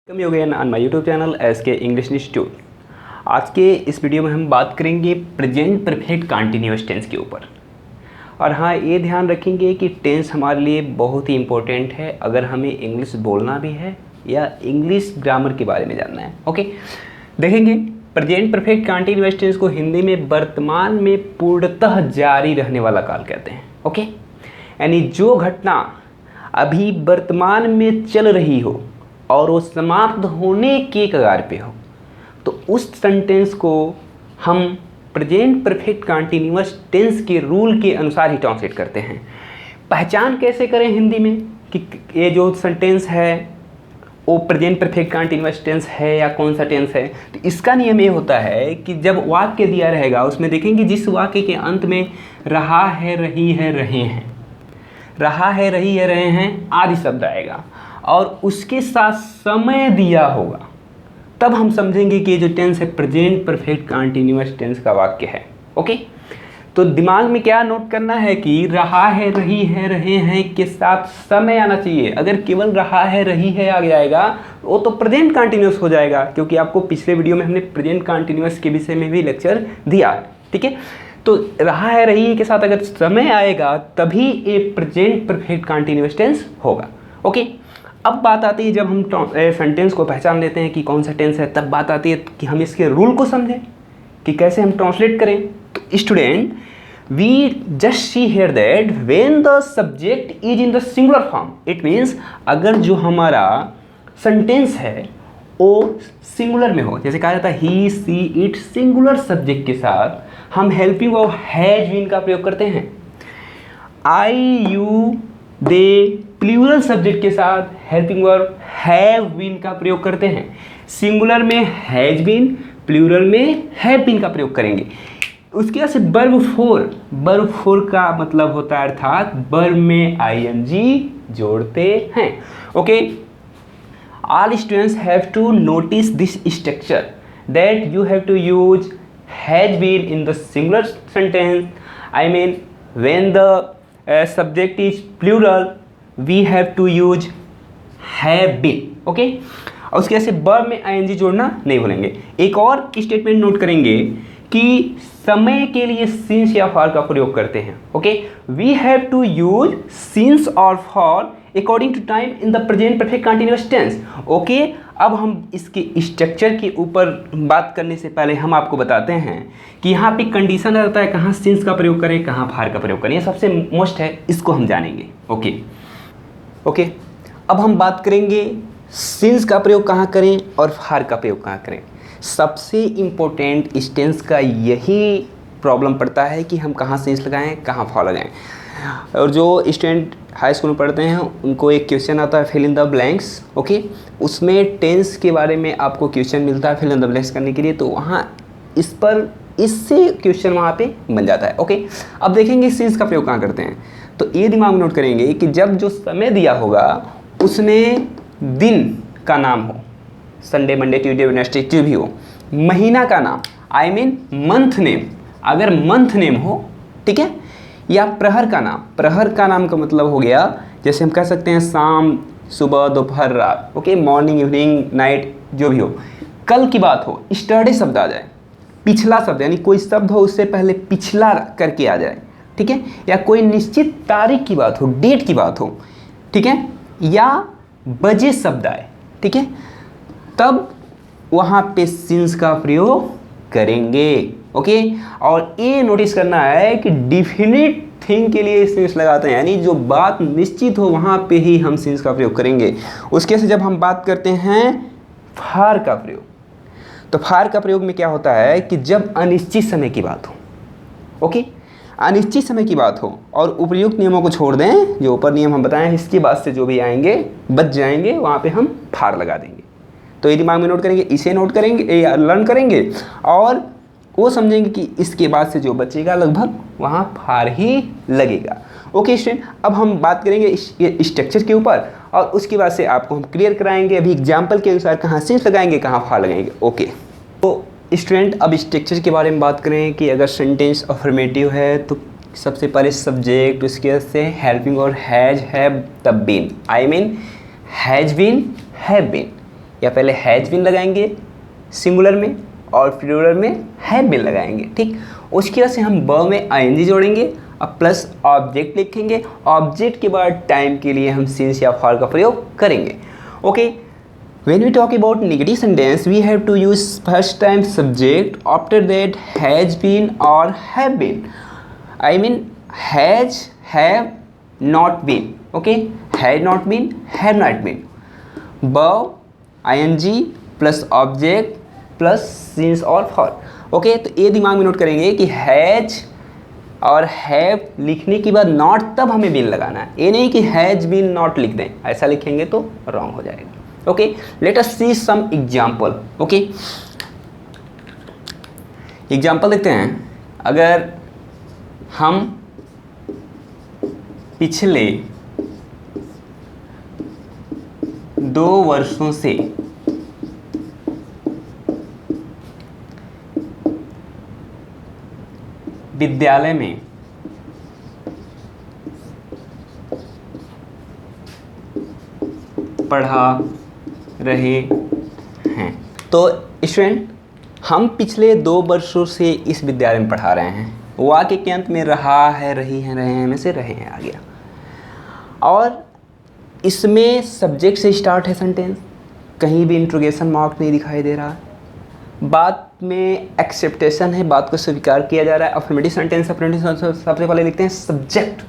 Welcome you again on my YouTube channel SK English Institute. आज के इस video में हम बात करेंगे प्रेजेंट परफेक्ट कंटिन्यूअस टेंस के ऊपर। और हाँ, ये ध्यान रखेंगे कि टेंस हमारे लिए बहुत ही इम्पोर्टेंट है अगर हमें इंग्लिश बोलना भी है या इंग्लिश ग्रामर के बारे में जानना है। ओके, देखेंगे प्रेजेंट परफेक्ट कंटिन्यूअस टेंस को हिंदी में वर्तमान में पूर्णतः जारी रहने वाला काल कहते हैं। ओके, यानी जो घटना अभी वर्तमान में चल रही हो और वो समाप्त होने के कगार पे हो तो उस सेंटेंस को हम प्रेजेंट परफेक्ट कंटिन्यूअस टेंस के रूल के अनुसार ही ट्रांसलेट करते हैं। पहचान कैसे करें हिंदी में कि ये जो सेंटेंस है वो प्रेजेंट परफेक्ट कंटिन्यूअस टेंस है या कौन सा टेंस है? तो इसका नियम ये होता है कि जब वाक्य दिया रहेगा उसमें देखेंगे जिस वाक्य के अंत में रहा है, रही है, रहे हैं, रहा है, रही है, रहे हैं आदि शब्द आएगा और उसके साथ समय दिया होगा, तब हम समझेंगे कि ये जो टेंस है प्रेजेंट परफेक्ट कंटिन्यूअस टेंस का वाक्य है। ओके, तो दिमाग में क्या नोट करना है कि रहा है, रही है, रहे हैं के साथ समय आना चाहिए। अगर केवल रहा है, रही है आ जाएगा वो तो प्रेजेंट कंटिन्यूअस हो जाएगा, क्योंकि आपको पिछले वीडियो में हमने प्रेजेंट कंटिन्यूअस के विषय में भी लेक्चर दिया। ठीक है, तो रहा है, रही है के साथ अगर समय आएगा तभी ये प्रेजेंट परफेक्ट कंटिन्यूअस टेंस होगा। ओके, अब बात आती है जब हम सेंटेंस को पहचान लेते हैं कि कौन सा टेंस है, तब बात आती है कि हम इसके रूल को समझें कि कैसे हम ट्रांसलेट करें। तो student, we just see here that when the subject is in the singular form, it means अगर जो हमारा सेंटेंस है वो सिंगुलर में हो, जैसे कहा जाता है ही, सी, इट, सिंगुलर सब्जेक्ट के साथ हम हेल्पिंग ऑफ हैज बीन का प्रयोग करते हैं। आई, यू, दे प्लूरल सब्जेक्ट के साथ हेल्पिंग वर्ब हैव बीन का प्रयोग करते हैं। सिंगुलर में हैज बीन, प्लूरल में हैव बीन का प्रयोग करेंगे। उसके बाद से वर्ब फोर का मतलब होता है अर्थात वर्ब में आईएनजी जोड़ते हैं। Okay, all students have to notice this structure that you have to use has been in the singular sentence. I mean when the subject is plural we have to use have been। ओके, और उसके ऐसे verb में ing जोड़ना नहीं भूलेंगे। एक और स्टेटमेंट नोट करेंगे कि समय के लिए since या for का प्रयोग करते हैं। Okay, we have to use since और for according to time in the present perfect continuous tense। Okay, अब हम इसके स्ट्रक्चर के ऊपर बात करने से पहले हम आपको बताते हैं कि यहाँ पे कंडीशन रहता है कहाँ सिंस का प्रयोग करें, कहाँ फार का प्रयोग करें। ये सबसे मोस्ट है, इसको हम जानेंगे। ओके, अब हम बात करेंगे सिंस का प्रयोग कहाँ करें और फार का प्रयोग कहाँ करें। सबसे इम्पोर्टेंट इस टेंस का यही प्रॉब्लम पड़ता है कि हम कहाँ सिंस लगाएं, कहाँ फार लगाएं। और जो स्टूडेंट हाई स्कूल में पढ़ते हैं उनको एक क्वेश्चन आता है fill in the blanks. Okay, उसमें टेंस के बारे में आपको क्वेश्चन मिलता है फिल इन द ब्लैंक्स करने के लिए, तो वहाँ इससे क्वेश्चन वहाँ पे बन जाता है। ओके, अब देखेंगे सिंस का प्रयोग कहाँ करते हैं। तो ये दिमाग में नोट करेंगे कि जब जो समय दिया होगा उसमें दिन का नाम हो, संडे, मंडे, ट्यूसडे, वेडनेसडे जो भी हो, महीना का नाम आई मीन मंथ नेम, अगर मंथ नेम हो, ठीक है, या प्रहर का नाम का मतलब हो गया जैसे हम कह सकते हैं शाम, सुबह, दोपहर, रात। ओके, मॉर्निंग, इवनिंग, नाइट जो भी हो। कल की बात हो, स्टरडे शब्द आ जाए, पिछला शब्द यानी कोई शब्द हो उससे पहले पिछला करके आ जाए, ठीक है, या कोई निश्चित तारीख की बात हो, डेट की बात हो, ठीक है, या बजे शब्द आए, ठीक है, तब वहाँ पे सिंस का प्रयोग करेंगे। ओके, और ये नोटिस करना है कि डिफिनिट थिंग के लिए सिंस लगाते हैं, यानी जो बात निश्चित हो वहाँ पे ही हम सिंस का प्रयोग करेंगे। उसके से जब हम बात करते हैं फार का प्रयोग, तो फार का प्रयोग में क्या होता है कि जब अनिश्चित समय की बात हो, ओके, अनिश्चित समय की बात हो और उपयुक्त नियमों को छोड़ दें, जो ऊपर नियम हम बताएं इसके बाद से जो भी आएंगे बच जाएंगे, वहाँ पे हम फार लगा देंगे। तो ये दिमाग में नोट करेंगे, इसे नोट करेंगे या लर्न करेंगे और वो समझेंगे कि इसके बाद से जो बचेगा लगभग वहाँ फार ही लगेगा। ओके स्टूडेंट, अब हम बात करेंगे इस स्ट्रक्चर के ऊपर और उसके बाद से आपको हम क्लियर कराएंगे अभी एग्जाम्पल के अनुसार कहाँ सिंस लगाएंगे, कहाँ फार लगाएंगे। ओके, तो स्टूडेंट अब स्ट्रक्चर के बारे में बात करें कि अगर सेंटेंस अफर्मेटिव है तो सबसे पहले सब्जेक्ट, उसके बाद से हेल्पिंग और हैज, हैव, तब been, I mean has been, have been, या पहले हैज बीन लगाएंगे सिंगुलर में और प्लूरल में हैव बीन लगाएंगे, ठीक। उसकी वजह से हम वर्ब में आईएनजी जोड़ेंगे और प्लस ऑब्जेक्ट लिखेंगे। ऑब्जेक्ट के बाद टाइम के लिए हम सिंस या फॉर का प्रयोग करेंगे। Okay, when we talk about negative sentence we have to use first time subject, after that has been or have been. I mean has, have, not been. Okay, had not been, have not been. verb ing plus object plus since or for. Okay, तो ये दिमाग में note करेंगे कि has और have लिखने के बाद नॉट तब हमें बीन लगाना है, ये नहीं कि हैज बीन नॉट लिख दें, ऐसा लिखेंगे तो रॉन्ग हो जाएगा। ओके, लेट अस सी सम एग्जाम्पल। ओके, एग्जाम्पल देखते हैं। अगर हम पिछले 2 वर्षों से विद्यालय में पढ़ा रहे हैं, तो स्टूडेंट हम पिछले 2 वर्षों से इस विद्यालय में पढ़ा रहे हैं। वाक्य के अंत में रहा है, रही हैं, रहे हैं में से रहे हैं आ गया, और इसमें सब्जेक्ट से स्टार्ट है सेंटेंस, कहीं भी इंट्रोगेशन मार्क नहीं दिखाई दे रहा है। बात में एक्सेप्टेशन है, बात को स्वीकार किया जा रहा है। अफर्मेटिव सेंटेंस, सबसे पहले लिखते हैं सब्जेक्ट।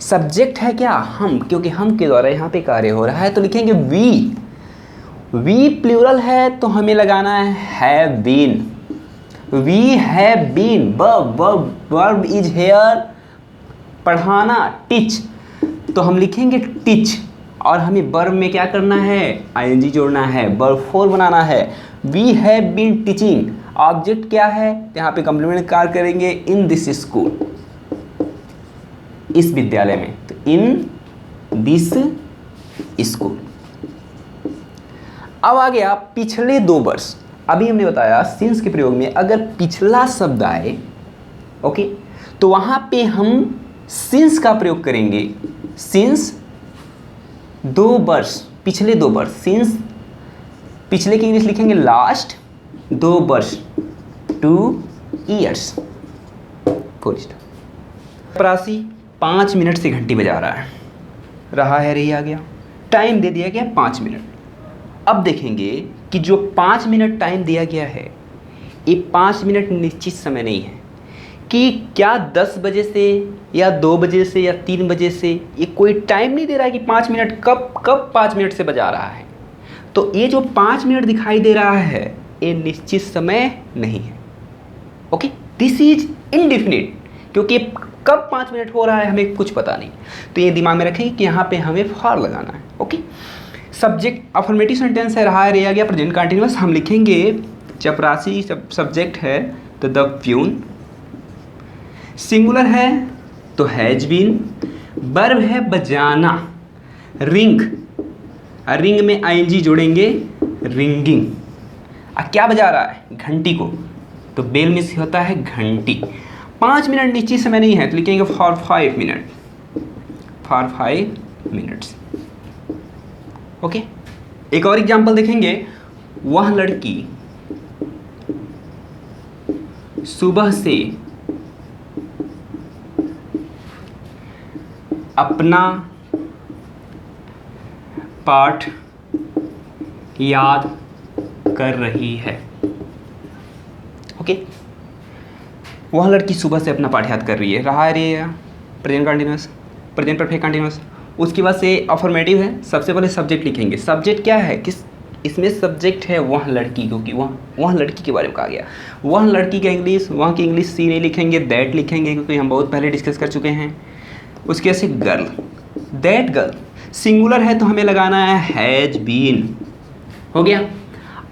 सब्जेक्ट है क्या? हम, क्योंकि हम के द्वारा यहाँ पे कार्य हो रहा है, तो लिखेंगे वी। वी प्लूरल है तो हमें लगाना है have been. We have been. Verb is here, पढ़ाना, टीच, तो हम लिखेंगे टीच, और हमें वर्ब में क्या करना है? आईएनजी जोड़ना है, वर्ब 4 बनाना है। We have been teaching, object क्या है? यहाँ पे कंप्लीमेंट कार्य करेंगे इन दिस स्कूल, इस विद्यालय में, तो इन दिस स्कूल। अब आ गया पिछले 2 वर्ष। अभी हमने बताया सिंस के प्रयोग में अगर पिछला शब्द आए, ओके, तो वहां पे हम सिंस का प्रयोग करेंगे। सिंस 2 वर्ष, पिछले 2 वर्ष। सिंस पिछले की इंग्लिश लिखेंगे लास्ट 2 वर्ष, 2 ईयर्स। चपरासी 5 मिनट से घंटी बजा रहा है, रहा है, रही आ गया, टाइम दे दिया गया 5 मिनट। अब देखेंगे कि जो 5 मिनट टाइम दिया गया है, ये 5 मिनट निश्चित समय नहीं है कि क्या 10 बजे से या 2 बजे से या 3 बजे से, ये कोई टाइम नहीं दे रहा है कि 5 मिनट कब 5 मिनट से बजा रहा है। तो ये जो 5 मिनट दिखाई दे रहा है, ये निश्चित समय नहीं है। ओके, दिस इज इनडेफिनिट, क्योंकि कब 5 मिनट हो रहा है हमें कुछ पता नहीं। तो ये दिमाग में रखेंगे कि यहाँ पे हमें फॉर लगाना है। ओके, सब्जेक्ट अफर्मेटिव सेंटेंस है, रहा है, रह गया, प्रेजेंट कंटिन्यूअस। हम लिखेंगे चपरासी सब्जेक्ट है तो द प्यून। सिंगुलर है तो हैज बीन। वर्ब है बजाना, रिंग, रिंग में आईएनजी जोड़ेंगे, रिंगिंग। क्या बजा रहा है? घंटी को, तो बेल में से होता है घंटी। 5 मिनट निश्चित समय नहीं है, तो लिखेंगे for 5 minute, for 5 minutes. Okay, एक और एग्जांपल देखेंगे। वह लड़की सुबह से अपना पाठ याद कर रही है। ओके, वह लड़की सुबह से अपना पाठ याद कर रही है, रहा है, रे, present continuous, present perfect continuous. उसके बाद से अफर्मेटिव है, सबसे पहले सब्जेक्ट लिखेंगे। सब्जेक्ट क्या है? किस, इसमें सब्जेक्ट है वह लड़की, क्योंकि वह लड़की के बारे में कहा गया। वह लड़की का इंग्लिश, वहाँ की इंग्लिश सी नहीं लिखेंगे, दैट लिखेंगे, क्योंकि हम बहुत पहले डिस्कस कर चुके हैं। उसके ऐसे गर्ल, दैट गर्ल। सिंगुलर है तो हमें लगाना है हैज बीन। हो गया।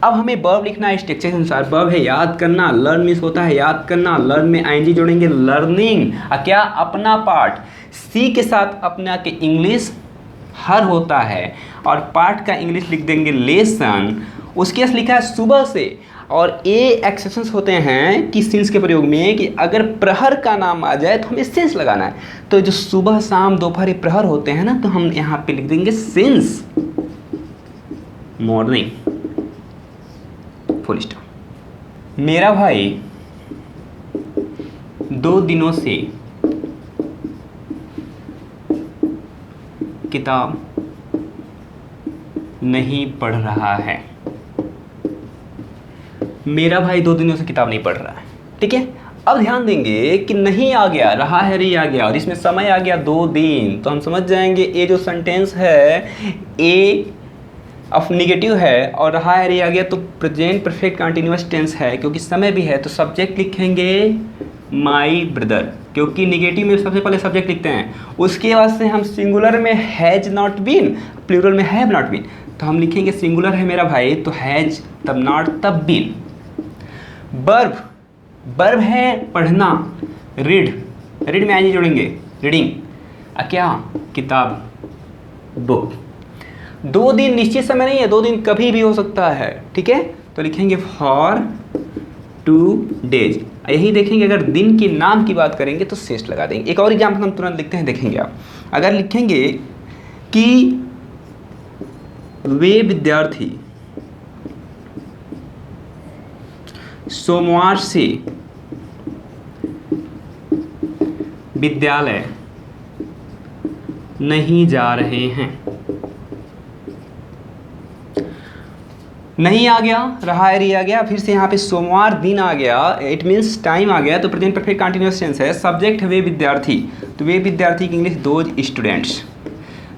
अब हमें वर्ब लिखना है स्ट्रक्चर के अनुसार। वर्ब है याद करना, लर्न मीन्स होता है याद करना, लर्न में आईएनजी जोड़ेंगे, लर्निंग। क्या? अपना पाठ। सी के साथ अपना के इंग्लिश हर होता है, और पाठ का इंग्लिश लिख देंगे लेसन। उसके साथ लिखा है सुबह से, और ये एक्सेप्शंस होते हैं कि सिंस के प्रयोग में कि अगर प्रहर का नाम आ जाए तो हमें सिंस लगाना है। तो जो सुबह शाम दोपहर प्रहर होते हैं ना, तो हम यहाँ पे लिख देंगे सिंस। Morning, full stop. मेरा भाई 2 दिनों से किताब नहीं पढ़ रहा है। मेरा भाई 2 दिनों से किताब नहीं पढ़ रहा है, ठीक है। अब ध्यान देंगे कि नहीं आ गया, रहा है रही आ गया और इसमें समय आ गया 2 दिन, तो हम समझ जाएंगे ये जो सेंटेंस है ए ऑफ निगेटिव है और रहा है रही आ गया तो प्रेजेंट परफेक्ट कंटिन्यूअस टेंस है, क्योंकि समय भी है तो सब्जेक्ट लिखेंगे माई ब्रदर, क्योंकि निगेटिव में सबसे पहले सब्जेक्ट लिखते हैं, उसके बाद से हम सिंगुलर में हैज नॉट बीन, प्लूरल में हैव नॉट बीन, तो हम लिखेंगे सिंगुलर है मेरा भाई तो हैज तब नॉट तब बीन। वर्ब, वर्ब है पढ़ना, रीड, रीड में आइए जोड़ेंगे रीडिंग, क्या किताब, बुक। 2 दिन निश्चित समय नहीं है, 2 दिन कभी भी हो सकता है, ठीक है, तो लिखेंगे फॉर 2 डेज। यही देखेंगे अगर दिन के नाम की बात करेंगे तो शेष लगा देंगे। एक और एग्जाम्पल हम तुरंत लिखते हैं, देखेंगे आप। अगर लिखेंगे कि वे विद्यार्थी सोमवार से विद्यालय नहीं जा रहे हैं, नहीं आ गया, रहा है रही आ गया, फिर से यहाँ पे सोमवार दिन आ गया, इट मीन्स टाइम आ गया, तो प्रेजेंट परफेक्ट कंटिन्यूअस टेंस है। सब्जेक्ट है वे विद्यार्थी, तो वे विद्यार्थी की English those students.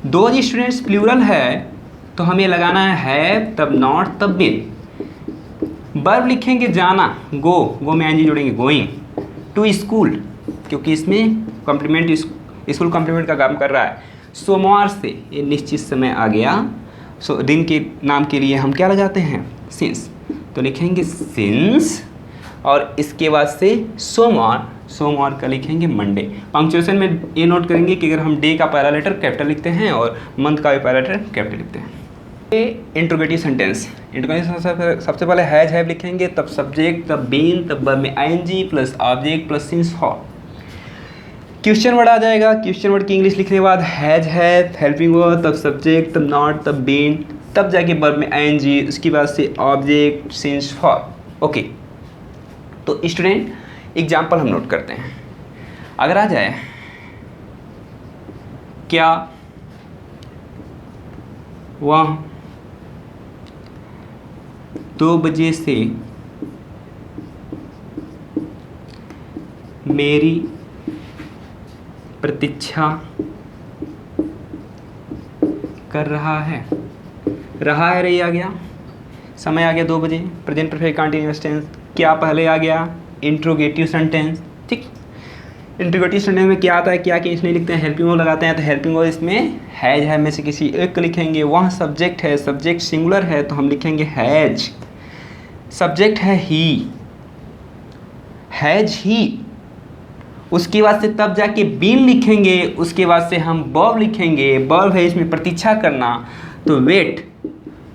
Those students plural है तो हमें लगाना है तब नॉट तब बिन। वर्ब लिखेंगे जाना, गो, गो में एनजी जोड़ेंगे गोइंग, टू स्कूल क्योंकि इसमें कॉम्प्लीमेंट स्कूल कॉम्प्लीमेंट का काम कर रहा है। सोमवार से ये निश्चित समय आ गया, दिन के नाम के लिए हम क्या लगाते हैं सिंस, तो लिखेंगे सिंस और इसके बाद से सोमवार, सोमवार का लिखेंगे मंडे। पंक्चुएशन में ये नोट करेंगे कि अगर हम डे का पहला लेटर कैपिटल लिखते हैं और मंथ का भी पहला लेटर कैपिटल लिखते हैं। इंट्रोगेटिव सेंटेंस, इंट्रोगेटिव सबसे पहले हैज हैव लिखेंगे, तब सब्जेक्ट, तब बीन, तब वर्ब में ING plus object plus since for. Question word आ जाएगा, क्वेश्चन वर्ड की इंग्लिश लिखने के बाद हैज हैव, हेल्पिंग वर्ब, तब सब्जेक्ट, तब नॉट, तब बीन, तब जाके वर्ब में आईएनजी, उसके बाद से ऑब्जेक्ट सिंस फॉर। ओके, तो स्टूडेंट एग्जाम्पल हम नोट करते हैं। अगर आ जाए क्या वह 2 बजे से मेरी प्रतीक्षा कर रहा है, रहा है रही आ गया, समय आ गया 2 बजे, प्रेजेंट परफेक्ट कंटीन्यूअस टेंस, क्या पहले आ गया इंट्रोगेटिव सेंटेंस, ठीक। इंट्रोगेटिव सेंटेंस में क्या आता है, क्या कि इसमें लिखते हैं हेल्पिंग वर्ब लगाते हैं, तो हेल्पिंग वर्ब इसमें हैज है में से किसी एक को लिखेंगे। वह सब्जेक्ट है, सब्जेक्ट सिंगुलर है तो हम लिखेंगे हैज, सब्जेक्ट है ही, हैज ही, उसके बाद से तब जाके बीन लिखेंगे, उसके बाद से हम वर्ब लिखेंगे, वर्ब है इसमें प्रतीक्षा करना, तो वेट,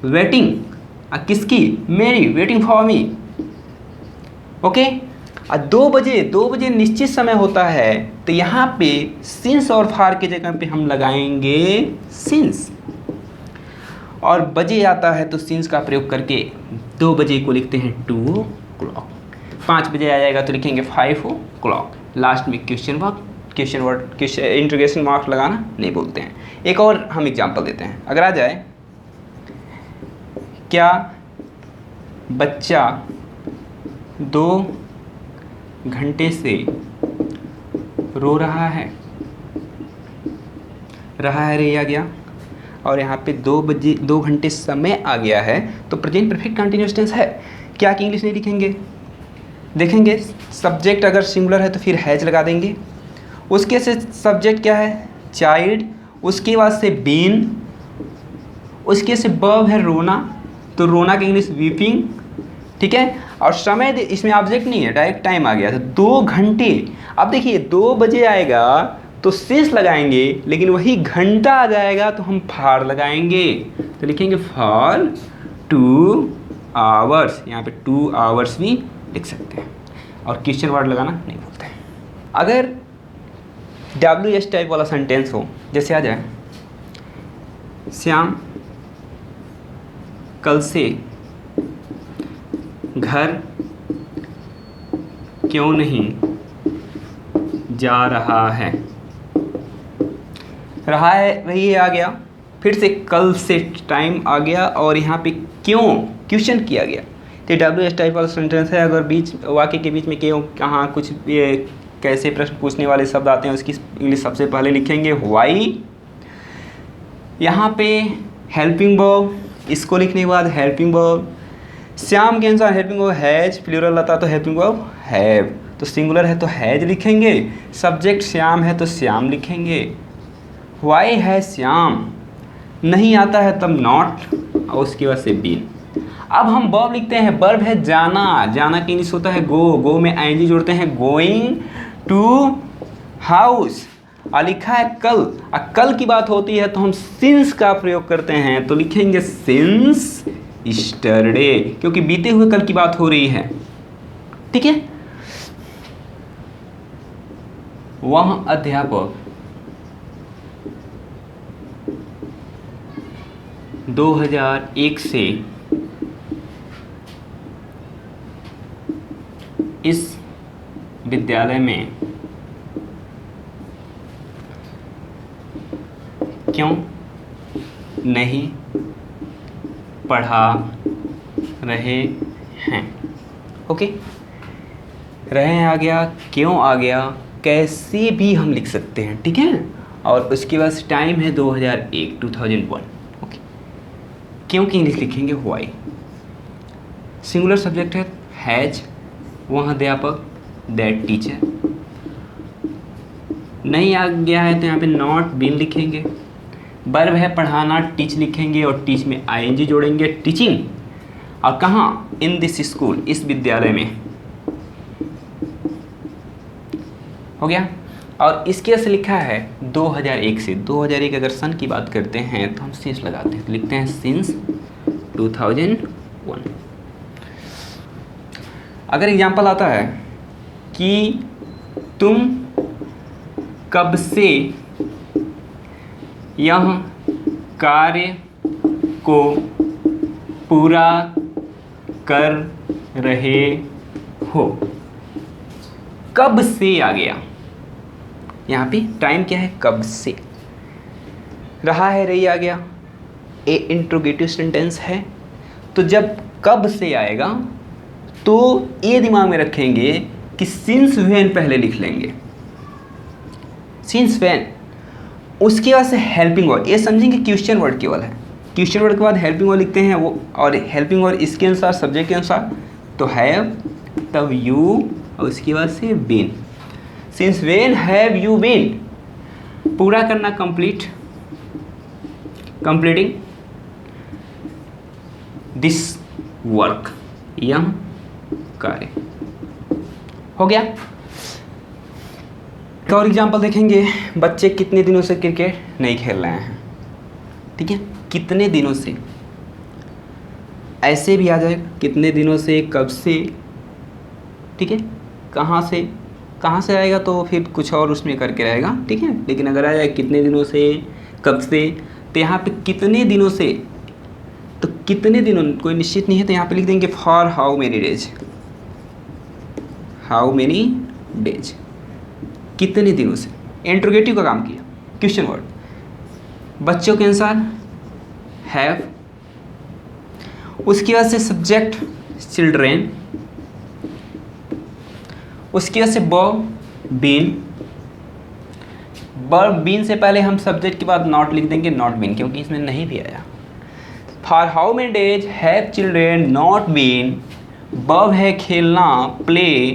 वेटिंग, किसकी, मेरी, वेटिंग फॉर मी। ओके, 2 बजे निश्चित समय होता है तो यहाँ पे सिंस और फार के जगह पे हम लगाएंगे सिंस, और बजे आता है तो सिंस का प्रयोग करके 2 बजे को लिखते हैं 2 o'clock, 5 बजे आ जाएगा तो लिखेंगे 5 o'clock। लास्ट में क्वेश्चन वर्ड इंट्रोगेशन मार्क लगाना नहीं बोलते हैं। एक और हम एग्जांपल देते हैं। अगर आ जाए क्या बच्चा 2 घंटे से रो रहा है, रहा है रे आ गया, और यहाँ पे 2 घंटे समय आ गया है तो प्रेजेंट परफेक्ट कंटीन्यूअस टेंस है। क्या की इंग्लिश नहीं लिखेंगे, देखेंगे सब्जेक्ट अगर सिंगुलर है तो फिर हैज लगा देंगे, उसके से सब्जेक्ट क्या है चाइल्ड, उसके बाद से बीन, उसके से वर्ब है रोना, तो रोना की इंग्लिश वीपिंग, ठीक है। और समय इसमें ऑब्जेक्ट नहीं है, डायरेक्ट टाइम आ गया, तो 2 घंटे। अब देखिए 2 बजे आएगा तो शेष लगाएंगे, लेकिन वही घंटा आ जाएगा तो हम फार लगाएंगे, तो लिखेंगे फॉर 2 आवर्स, यहाँ पे 2 आवर्स भी लिख सकते हैं, और क्वेश्चन वर्ड लगाना नहीं बोलते हैं। अगर WS टाइप वाला सेंटेंस हो, जैसे आ जाए श्याम कल से घर क्यों नहीं जा रहा है। वही आ गया, फिर से कल से टाइम आ गया और यहाँ पे क्यों क्वेश्चन किया गया। तो WH टाइप वाला सेंटेंस है। अगर बीच वाक्य के बीच में क्यों कहाँ कुछ कैसे प्रश्न पूछने वाले शब्द आते हैं उसकी इंग्लिश सबसे पहले लिखेंगे व्हाई। यहाँ पे हेल्पिंग वर्ब, इसको लिखने के बाद हेल्पिंग वर्ब। श्याम के अनुसार हेल्पिंग वर्ब हैज, प्लूरल आता तो हेल्पिंग वर्ब हैव, तो सिंगुलर है तो हैज लिखेंगे। सब्जेक्ट श्याम है तो श्याम लिखेंगे। व्हाई है श्याम, नहीं आता है तब नॉट, और उसके बाद से बीन। अब हम वर्ब लिखते हैं। वर्ब है जाना, जाना की इंग्लिश होता है गो, गो में आईएनजी जोड़ते हैं, गोइंग टू हाउस। और लिखा है कल, कल की बात होती है तो हम सिंस का प्रयोग करते हैं, तो लिखेंगे सिंस यस्टरडे, क्योंकि बीते हुए कल की बात हो रही है। ठीक है। वह अध्यापक 2001 से इस विद्यालय में क्यों नहीं पढ़ा रहे हैं। ओके, रहे आ गया, क्यों आ गया, कैसे भी हम लिख सकते हैं। ठीक है। और उसके बाद टाइम है 2001। ओके, क्यों की इंग्लिश लिखेंगे व्हाई। सिंगुलर सब्जेक्ट है हैज, वह अध्यापक दैट टीचर। नहीं आ गया है तो यहाँ पे नॉट बीन लिखेंगे। वर्ब है पढ़ाना, टीच लिखेंगे और टीच में आईएनजी जोड़ेंगे, टीचिंग। और कहाँ, इन दिस स्कूल, इस विद्यालय में। हो गया। और इसके वजह से लिखा है 2001 से। 2001 अगर सन की बात करते हैं तो हम सिंस लगाते हैं, तो लिखते हैं सिंस 2001। अगर एग्जाम्पल आता है कि तुम कब से यह कार्य को पूरा कर रहे हो। कब से आ गया, यहाँ पे टाइम क्या है, कब से। रहा है, रही आ गया, ए इंट्रोगेटिव सेंटेंस है, तो जब कब से आएगा तो ये दिमाग में रखेंगे कि सिंस व्हेन पहले लिख लेंगे, सिंस व्हेन। उसके बाद से हेल्पिंग वर्ड, ये समझेंगे क्वेश्चन वर्ड केवल है। क्वेश्चन वर्ड के बाद हेल्पिंग वर्ड लिखते हैं वो, और हेल्पिंग वर्ड इसके अनुसार सब्जेक्ट के अनुसार तो हैव, तब यू, और उसके बाद से been. Since when have you been, पूरा करना, कंप्लीट, कंप्लीटिंग दिस वर्क, यह कार्य। हो गया। एक और एग्जाम्पल देखेंगे, बच्चे कितने दिनों से क्रिकेट नहीं खेल रहे हैं। ठीक है, कितने दिनों से, ऐसे भी आ जाएगा, कितने दिनों से, कब से। ठीक है, कहाँ से आएगा तो फिर कुछ और उसमें करके रहेगा। ठीक है, लेकिन अगर आ जाए कितने दिनों से, कब से, तो यहाँ पे कितने दिनों से, तो कितने दिनों कोई निश्चित नहीं है, तो यहाँ पे लिख देंगे for how many days, how many days, कितने दिनों से। इंट्रोगेटिव का काम किया, क्वेश्चन वर्ड। बच्चों के अनुसार हैव, उसके बाद से सब्जेक्ट चिल्ड्रेन, उसके बाद से वर्ब बीन। वर्ब बीन से पहले हम सब्जेक्ट के बाद नॉट लिख देंगे, नॉट बीन, क्योंकि इसमें नहीं भी आया। For how many days have children not been. Verb है खेलना, प्ले,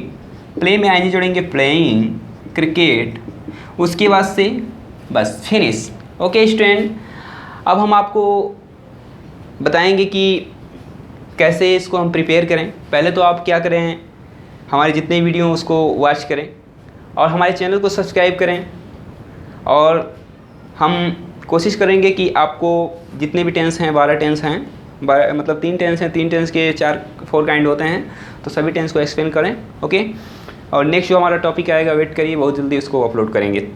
प्ले में आईएनजी जोड़ेंगे, प्लेइंग क्रिकेट। उसके बाद से बस फिनिश। ओके स्टूडेंट, अब हम आपको बताएंगे कि कैसे इसको हम प्रिपेयर करें। पहले तो आप क्या करें, हमारे जितने वीडियो हैं उसको वॉच करें और हमारे चैनल को सब्सक्राइब करें। और हम कोशिश करेंगे कि आपको जितने भी टेंस हैं, 12 टेंस हैं, मतलब 3 टेंस हैं, 3 टेंस के 4 काइंड होते हैं, तो सभी टेंस को एक्सप्लेन करें। ओके, और नेक्स्ट जो हमारा टॉपिक आएगा, वेट करिए, बहुत जल्दी उसको अपलोड करेंगे।